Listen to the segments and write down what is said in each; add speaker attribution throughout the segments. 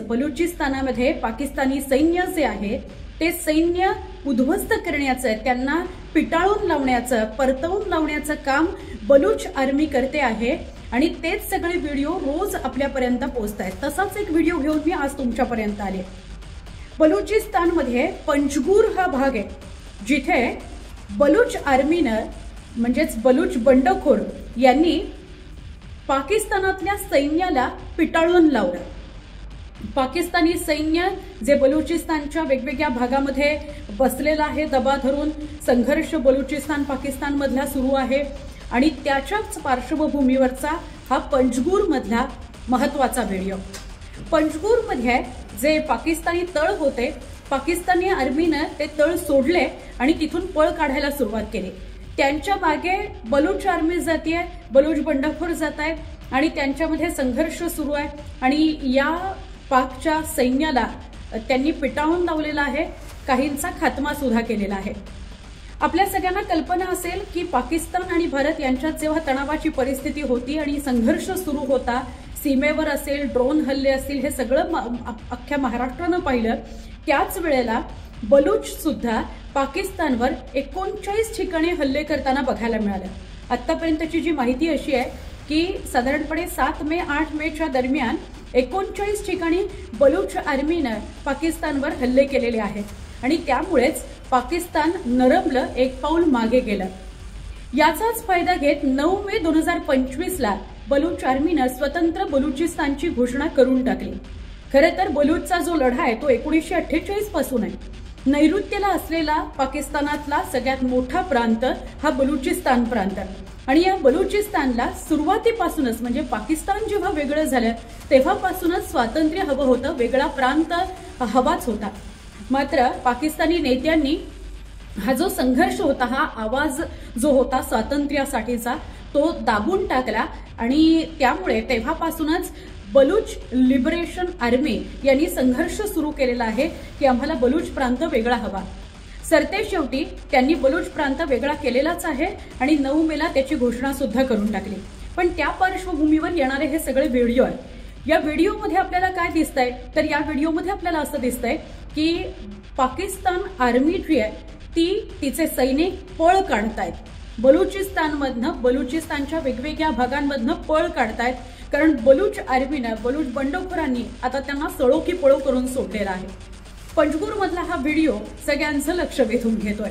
Speaker 1: बलुचिस्तानामध्ये पाकिस्तानी सैन्य जे आहे ते सैन्य उद्ध्वस्त करण्याचं, त्यांना पिटाळून लावण्याचं, परतवून लावण्याचं काम बलूच आर्मी करते आहे आणि तेच सगळे व्हिडिओ रोज आपल्यापर्यंत पोहोचतायत। तसाच एक व्हिडिओ घेऊन मी आज तुमच्यापर्यंत आले। बलुचिस्तानमध्ये पंजगूर हा भाग आहे जिथे बलूच आर्मीनं म्हणजेच बलूच बंडखोर यांनी पाकिस्तानातल्या सैन्याला पिटाळून लावलं। पाकिस्तानी सैन्य जे बलुचिस्तानच्या वेगवेगळ्या भागामध्ये बसलेलं आहे, दबा धरून संघर्ष बलुचिस्तान पाकिस्तान मधला सुरू आहे आणि त्याच्याच पार्श्वभूमीवरचा हा पंजगूर मधला महत्त्वाचा व्हिडिओ। पंजगूर मध्ये जे पाकिस्तानी तळ होते, पाकिस्तानी आर्मीने ते तळ सोडले आणि तिथून पळ काढायला सुरुवात केली। त्यांच्या मागे बलूच आर्मी जाते, बलूच बंडखोर जात आहेत आणि त्यांच्यामध्ये संघर्ष सुरू आहे आणि या पाकच्या सैन्याला त्यांनी पिटाळून लावलेला आहे, काहींचा खात्मा सुद्धा केलेला आहे। आपल्या सगळ्यांना कल्पना असेल की पाकिस्तान आणि भारत यांच्यात जेव्हा तणावाची परिस्थिती होती आणि संघर्ष सुरू होता, सीमेवर असेल, ड्रोन हल्ले असतील, हे सगळं अख्ख्या महाराष्ट्रानं पाहिलं, त्याच वेळेला बलूच सुद्धा पाकिस्तानवर 39 ठिकाणी हल्ले करताना बघायला मिळालं। आतापर्यंतची जी माहिती अशी आहे की साधारणपणे 7 मे 8 मेच्या दरम्यान 39 ठिकाणी बलूच आर्मीनं पाकिस्तानवर हल्ले केलेले आहेत आणि त्यामुळेच पाकिस्तान नरमलं, एक पाऊल मागे गेलं। याचाच फायदा घेत 9 मे 2025 ला बलूच आर्मीनं स्वतंत्र बलुचिस्तानची घोषणा करून टाकली। खरं तर बलूचचा जो लढा आहे तो 1948 पासून आहे। नैऋत्येला असलेला पाकिस्तानातला सगळ्यात मोठा प्रांत हा बलुचिस्तान प्रांत आणि या बलुचिस्तानला सुरुवातीपासूनच म्हणजे पाकिस्तान जेव्हा वेगळं झालं तेव्हापासूनच स्वातंत्र्य हवं होतं, वेगळा प्रांत हवाच होता। मात्र पाकिस्तानी नेत्यांनी हा जो संघर्ष होता, हा आवाज जो होता स्वातंत्र्यासाठीचा, तो दाबून टाकला आणि त्यामुळे तेव्हापासूनच बलूच लिबरेशन आर्मी यांनी संघर्ष सुरू केलेला आहे की आम्हाला बलूच प्रांत वेगळा हवा। सरतेशेवटी त्यांनी बलूच प्रांत वेगळा केलेलाच आहे आणि 9 मेला त्याची घोषणा सुद्धा करून टाकली। पण त्या पार्श्वभूमीवर येणारे हे सगळे व्हिडिओ आहेत। या व्हिडिओमध्ये आपल्याला काय दिसतंय तर या व्हिडिओमध्ये आपल्याला असं दिसतंय की पाकिस्तान आर्मी जी आहे ती तिचे सैनिक पळ काढतायत बलुचिस्तानमधनं, बलुचिस्तानच्या वेगवेगळ्या भागांमधनं पळ काढतायत, कारण बलूच आर्मीनं, बलूच बंडखोरांनी आता त्यांना सळो की पळो करून सोडलेला आहे। पंजगूर मधला हा व्हिडिओ सगळ्यांचं लक्ष वेधून घेतोय।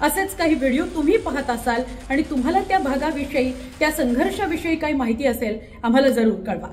Speaker 1: असेच काही व्हिडिओ तुम्ही पाहत असाल आणि तुम्हाला त्या भागाविषयी, त्या संघर्षाविषयी काही माहिती असेल, आम्हाला जरूर कळवा।